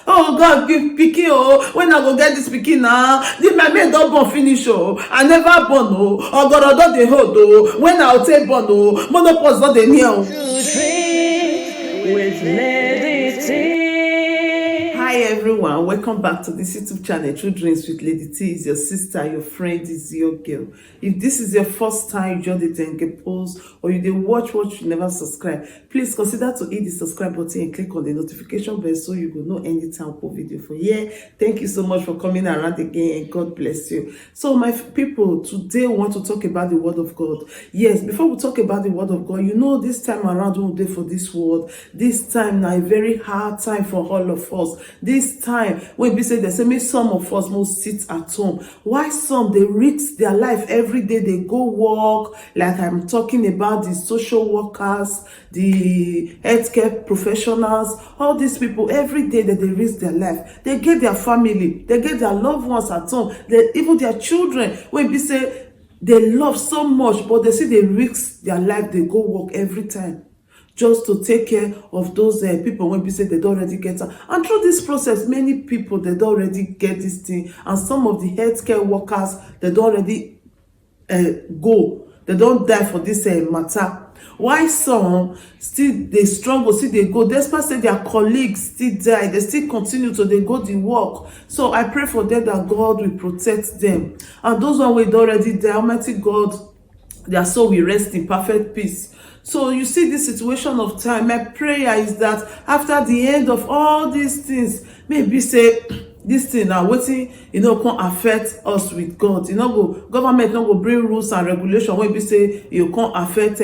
Oh God, give pikin oh, when I go get this pikin now? My mate don born finish oh, I never born oh, ogoro don dey hold oh, when I go take born oh, menopause don dey near oh. With Lady T. Hi everyone, welcome back to this YouTube channel, True Dreams with Lady T. Is your sister, your friend, is your girl. If this is your first time you join the Dengue post or you did watch what you never subscribe, please consider to hit the subscribe button and click on the notification bell so you will know anytime I put video for here. Thank you so much for coming around again and God bless you. So my people, today we want to talk about the word of God. Yes, before we talk about the word of God, you know this time around when we dey for this world, this time now a very hard time for all of us. This time when we say they say make some of us must sit at home. Why some they risk their life every day, they go work, like I'm talking about the social workers, the healthcare professionals, all these people every day that they risk their life. They get their family, they get their loved ones at home, they even their children when we say they love so much, but they see they risk their life, they go work every time just to take care of those people when we say they don't already get it. And through this process, many people they don't already get this thing, and some of the healthcare workers they don't already go, they don't die for this matter. Why some still they struggle, still they go, despite say their colleagues still die, they still continue to they go the work. So I pray for them that God will protect them, and those one we already die, Almighty God, their soul will rest in perfect peace. So you see this situation of time, my prayer is that after the end of all these things, maybe say this thing now wetin can affect us with God. Government no go bring rules and regulation wey be say can affect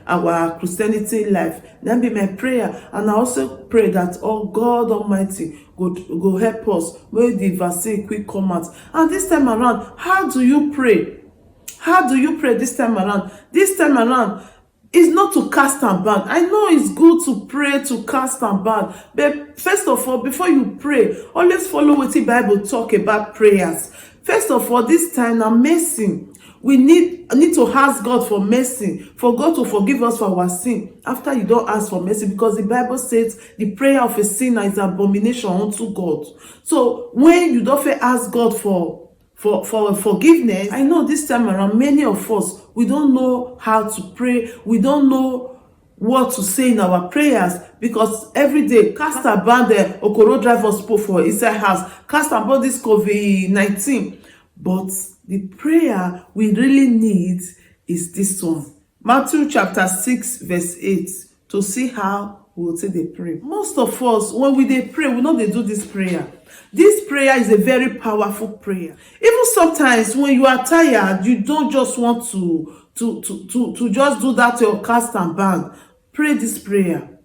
our Christianity life. Then be my prayer, and I also pray that God Almighty go help us when the vaccine quick come out. And this time around, how do you pray? How do you pray this time around? This time around is not to cast and ban. I know it's good to pray, to cast and ban, but first of all, before you pray, always follow what the Bible talk about prayers. First of all, this time now mercy. We need to ask God for mercy, for God to forgive us for our sin. After you don't ask for mercy, because the Bible says the prayer of a sinner is abomination unto God. So when you don't ask God for forgiveness, I know this time around many of us, we don't know how to pray, we don't know what to say in our prayers, because every day cast about the okoro drivers for inside house, cast about this COVID-19. But the prayer we really need is this one, Matthew chapter 6 verse 8, to see how we will say they pray. Most of us, when we pray, we know they do this prayer. This prayer is a very powerful prayer. Even sometimes when you are tired, you don't just want to just do that or cast and bang. Pray this prayer.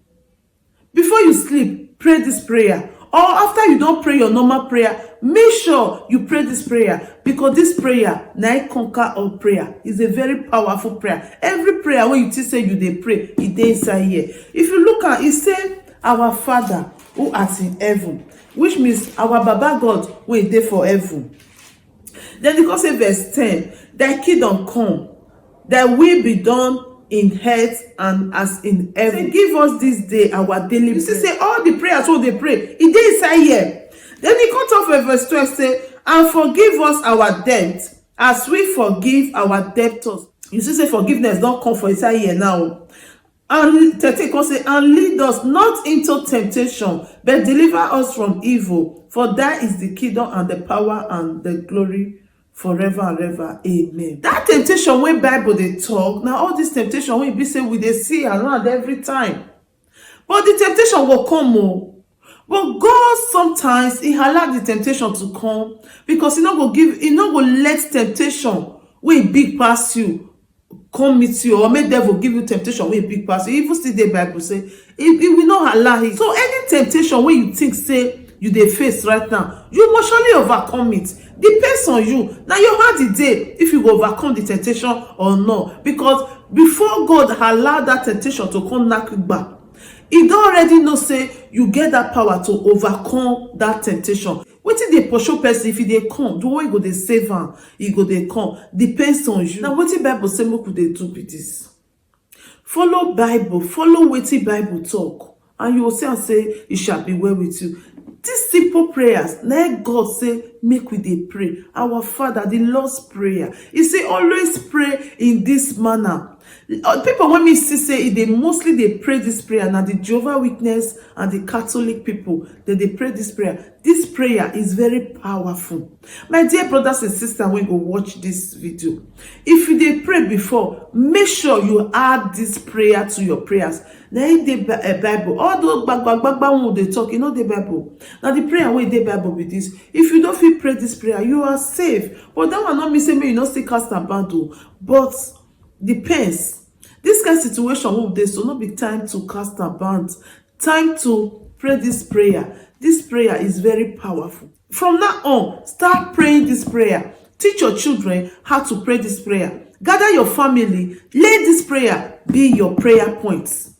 Before you sleep, pray this prayer. Or after you don't pray your normal prayer, make sure you pray this prayer, because this prayer, na conquer all prayer, is a very powerful prayer. Every prayer when you say you dey pray, it dey inside here. If you look at it, say our Father who art in heaven, which means our Baba God wey dey for heaven. Then you can say verse 10, thy kingdom come, thy will be done in earth and as in heaven. Say, give us this day our daily bread. You see, say all the prayers wey they pray, it dey inside here. Then he cut off at verse 12, say, and forgive us our debt as we forgive our debtors. You see, say forgiveness don't come for inside here now. And 13 can say, and lead us not into temptation, but deliver us from evil. For that is the kingdom and the power and the glory forever and ever. Amen. That temptation when Bible they talk, now all this temptation when be say we they see around every time. But the temptation will come. But God sometimes he allow the temptation to come, because he not go let temptation wey big pass you come meet you, or make devil give you temptation wey big pass you. Even still the Bible say it will not allow it. So any temptation wey you think say you dey face right now, you must surely overcome it. Depends on you. Now you had the day if you go overcome the temptation or not, because before God allow that temptation to come knock you back, he don already know say you get that power to overcome that temptation. Wetin dey pursue person, if e dey come, the way you go dey save am, e go dey come. Depends on you. Now wetin Bible say make we dey do be this. Follow Bible, follow wetin Bible talk, and you will see and say it shall be well with you. These simple prayers, let God say, make we dey pray. Our Father, the Lord's Prayer. He say, always pray in this manner. People when me see say they mostly they pray this prayer. Now the Jehovah Witness and the Catholic people, they pray this prayer. This prayer is very powerful. My dear brothers and sisters, when go watch this video, if you dey pray before, make sure you add this prayer to your prayers. Now in the Bible, all those bagbagba they talk, you know the Bible. Now the prayer wey dey Bible with this. If you don't feel pray this prayer, you are safe. But that one not me say me you not still cast and battle. But depends. This kind of situation will dey, so not be time to cast a band. Time to pray this prayer. This prayer is very powerful. From now on, start praying this prayer. Teach your children how to pray this prayer. Gather your family. Let this prayer be your prayer points.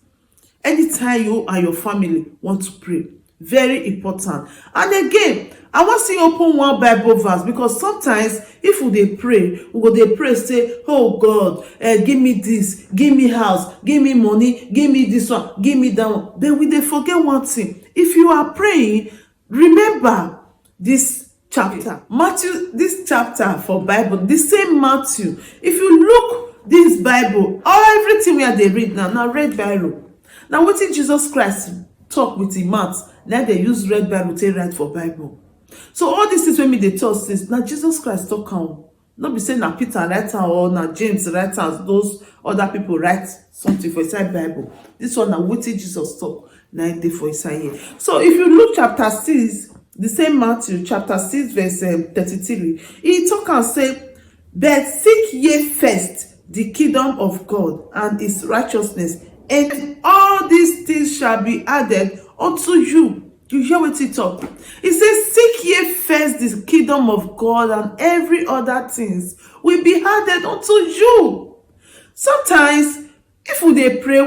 Anytime you and your family want to pray. Very important. And again, I want to see open one Bible verse, because sometimes if we dey pray, we go dey pray say, oh God, give me this, give me house, give me money, give me this one, give me that one. But we dey forget one thing. If you are praying, remember this chapter. Matthew, this chapter for Bible, the same Matthew. If you look this Bible, everything we are dey read now red Bible. Now what did Jesus Christ talk with him mouth? Then they use red Bible to write for Bible. So all these things when me they talk since now Jesus Christ talk am. Not be saying na Peter write am or na James write am, those other people write something for inside Bible. This one na wetin Jesus talk na dey for inside here. So if you look chapter 6, the same Matthew chapter 6 verse 33, he talk and say, but seek ye first the kingdom of God and his righteousness, and all these things shall be added unto you. You hear what he talk? He says, seek ye first the kingdom of God, and every other things will be added unto you. Sometimes, if we dey pray,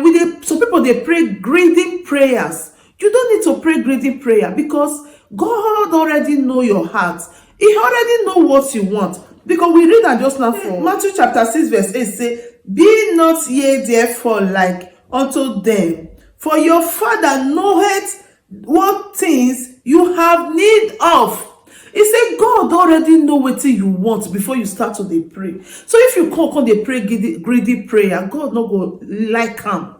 some people they pray greeting prayers. You don't need to pray greeting prayer, because God already know your heart. He already know what you want. Because we read that just now for Matthew chapter 6 verse 8 say, be not ye therefore like unto them, for your Father knoweth what things you have need of. He said God already know what you want before you start to dey pray. So if you come dey pray greedy prayer, God no go like am.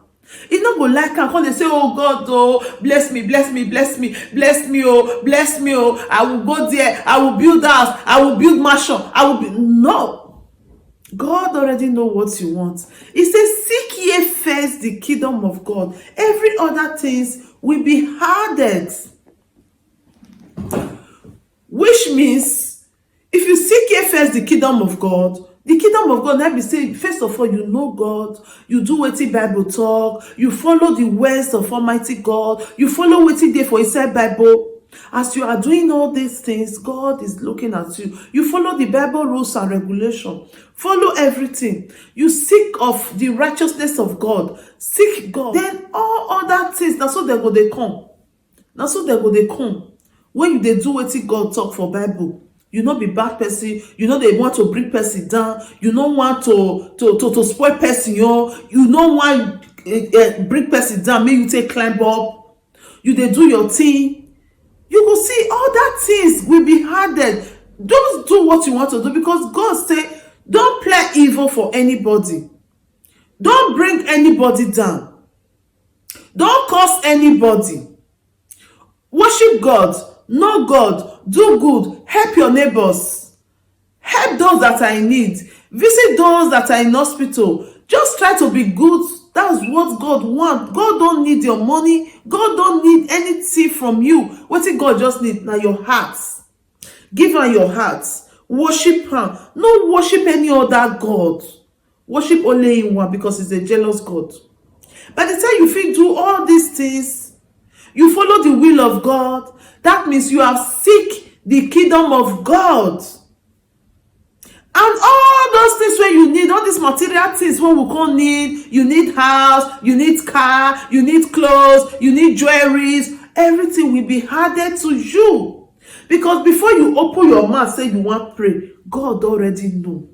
He no go like am. Come dey say, oh God, oh bless me, bless me, bless me, bless me, oh bless me, oh I will go there, I will build house, I will build mansion, I will be. No. God already know what you want. He says, seek ye first the kingdom of God. Every other things will be added. Which means, if you seek ye first the kingdom of God, let me say, first of all, you know God, you do what the Bible talk, you follow the words of Almighty God, you follow what He did for His Bible. As you are doing all these things, God is looking at you. You follow the Bible rules and regulation. Follow everything. You seek of the righteousness of God. Seek God. Then all other things, that's so they come. That's so they come. When they do what God talk for Bible, you not be bad person. You know they want to bring person down. You don't want to spoil person. You don't want bring person down. Make you take climb up. You they do your thing. You will see all that things will be added. Don't do what you want to do, because God say, don't play evil for anybody. Don't bring anybody down. Don't curse anybody. Worship God. Know God. Do good. Help your neighbors. Help those that are in need. Visit those that are in hospital. Just try to be good. That's what God wants. God don't need your money. God don't need anything from you. What did God just need? Now your heart. Give her your heart. Worship her. No worship any other God. Worship only in one, because he's a jealous God. By the time you feel do all these things, you follow the will of God, that means you have seek the kingdom of God. And all those things where you need, all these material things when we can't need, you need house, you need car, you need clothes, you need jewelries, everything will be added to you. Because before you open your mouth, say you want to pray, God already know.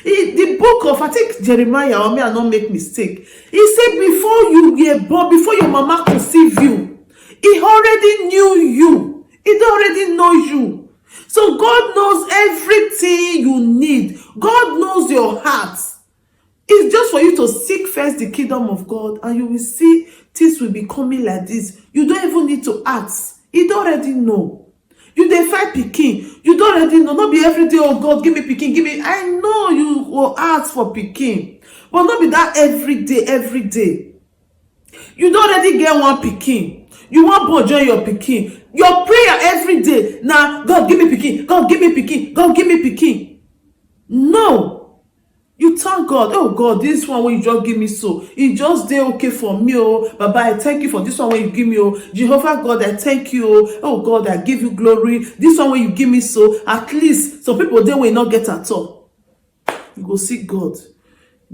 The book of, I think Jeremiah, or me I not make mistake, he said before you were born, before your mama conceived you, He already knew you. He already knows you. So God knows everything you need. God knows your heart. It's just for you to seek first the kingdom of God, and you will see things will be coming like this. You don't even need to ask. He already know. You dey find pikin, you don't already know. Not be every day, oh God, give me pikin, give me. I know you will ask for pikin, but not be that every day, every day. You don't already get one pikin. You want to join your pikin. Your prayer every day. Now, God give me pikin, God give me pikin, God give me pikin. No. You thank God. Oh God, this one when you just give me, so it just dey okay for me. Oh Baba, I thank you for this one when you give me. Oh Jehovah God, I thank you. Oh God, I give you glory. This one when you give me, so at least some people they will not get at all. You go see God.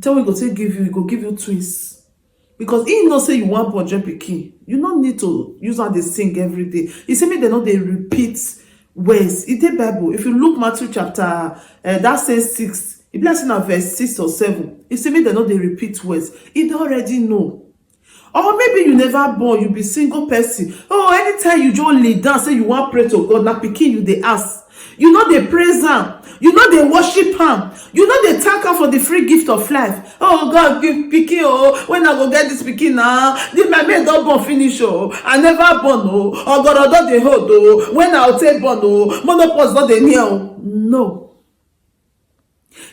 Tell we go say give you, he go give you twins. Because he not say you want budget pikin. You don't need to use how they sing every day. He say me they know they repeat words. It's the Bible. If you look Matthew chapter that says 6. If let's say verse 6 or 7, you see me they know they repeat words. It already know. Or maybe you never born, you be single person. Oh, anytime you just lay down, say you want pray to God, now pikin you they ask. You know they praise him. You know they worship him. You know they thank him for the free gift of life. Oh God, give pikin. Oh, when I go get this pikin now, this my mate don't born finish. Oh, I never born. Oh, or God, I don't they hold. Oh, when I'll take born. Oh, monopause not they near. Oh, no.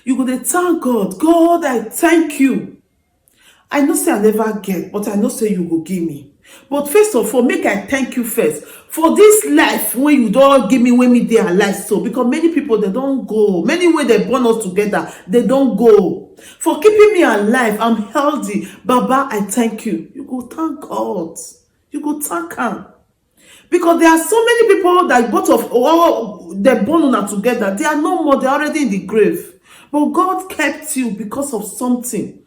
You go to thank God. God, I thank you. I know say I never get, but I know say you go give me. But first of all, make I thank you first for this life when you don't give me when me they alive. So because many people they don't go. Many way they born us together, they don't go. For keeping me alive, I'm healthy. Baba, I thank you. You go thank God. You go thank him. Because there are so many people that both of all they're born on together. They are no more, they're already in the grave. But God kept you because of something.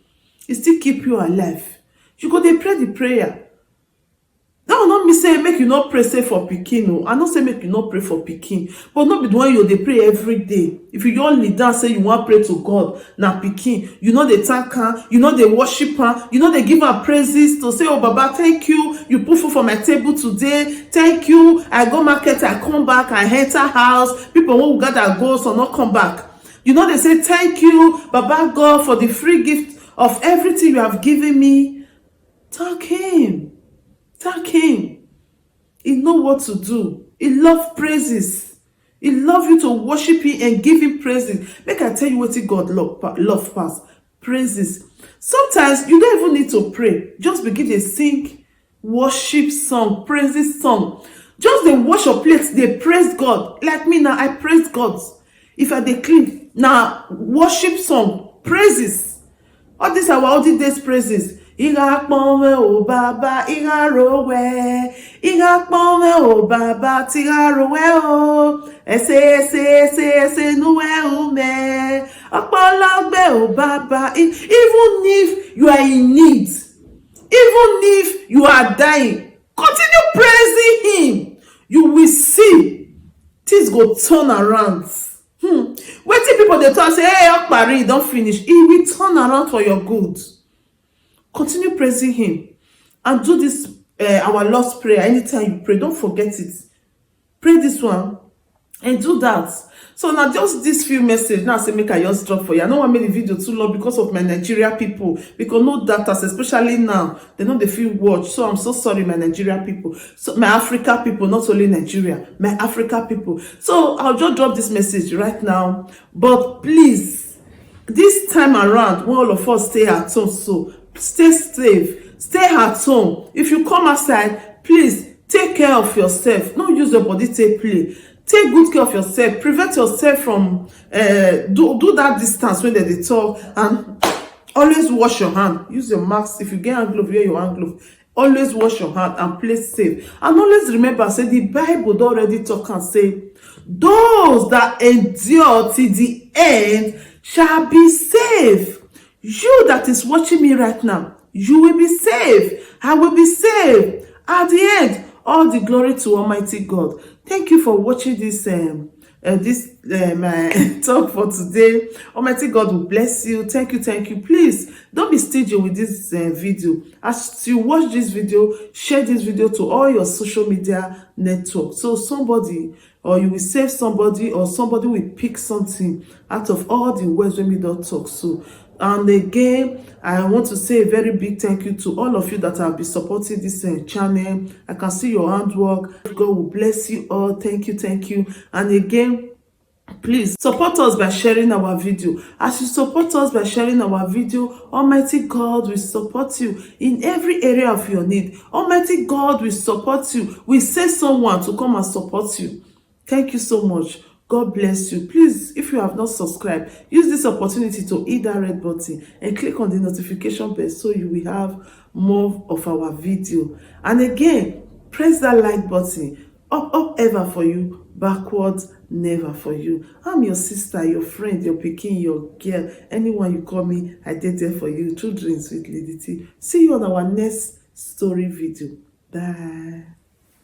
He still keep you alive. You go they pray the prayer. Now not me say make you not pray say for pikin. No, I not say make you not pray for pikin. But not be the one you they pray every day. If you only down say you want pray to God, now pikin, you know they thank her, you know they worship her, you know they give her praises to say, oh Baba, thank you. You put food for my table today. Thank you. I go market, I come back, I enter house. People won't gather go, so not come back. You know they say thank you, Baba God, for the free gift of everything you have given me. Thank him. Thank him. He know what to do. He love praises. He love you to worship him and give him praises. Make I tell you what God love pass. Praises. Sometimes you don't even need to pray. Just begin to sing worship song, praises song. Just they wash your plates, they praise God. Like me now, I praise God. If I dey clean, now worship song, praises. All these are our olden days praises. Iga pome o baba, iga rowe. Iga pome o baba, tiga rowe o. Ese nuwe ume. Apologbe o baba. Even if you are in need, even if you are dying, continue praising him. You will see things go turn around. Wetin people they talk say, hey, Okpari, don't finish. He will turn around for your good. Continue praising him and do this our Lord's prayer. Anytime you pray, don't forget it. Pray this one and do that. So now just this few messages now say make I just drop for you. I don't want to make the video too long because of my Nigeria people, because no data, especially now they know they feel watch. So I'm so sorry, my Nigeria people, so my Africa people, not only Nigeria, my Africa people. So I'll just drop this message right now. But please, this time around, when all of us stay at home, so stay safe, stay at home. If you come outside, please take care of yourself. Don't use your body to play. Take good care of yourself. Prevent yourself from do that distance when they talk, and always wash your hand. Use your mask. If you get hand glove, wear your hand glove. Always wash your hand and play safe. And always remember, say the Bible already talk and say, those that endure till the end shall be saved. You that is watching me right now, you will be saved. I will be saved. At the end, all the glory to Almighty God. Thank you for watching this my talk for today. Almighty God will bless you. Thank you. Please don't be stingy with this video. As you watch this video, share this video to all your social media networks, so somebody, or you will save somebody, or somebody will pick something out of all the words when we don't talk. So, and again, I want to say a very big thank you to all of you that have been supporting this channel. I can see your handwork. God will bless you all. Thank you. And again, please support us by sharing our video. As you support us by sharing our video, Almighty God will support you in every area of your need. Almighty God will support you. We send someone to come and support you. Thank you so much. God bless you. Please, if you have not subscribed, use this opportunity to hit that red button and click on the notification bell so you will have more of our video. And again, press that like button. Up ever for you, backwards never for you. I'm your sister, your friend, your pikin, your girl, anyone you call me, I did there for you. True Dreams with Lady T. See you on our next story video. Bye.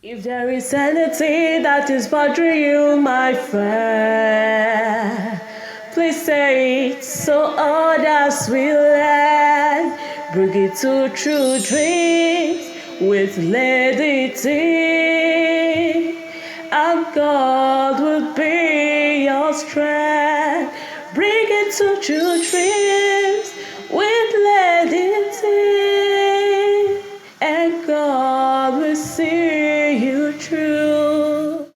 If there is anything that is bothering you, my friend, please say it so others will learn. Bring it to True Dreams with Lady T, and God will be your strength. Bring it to True Dreams.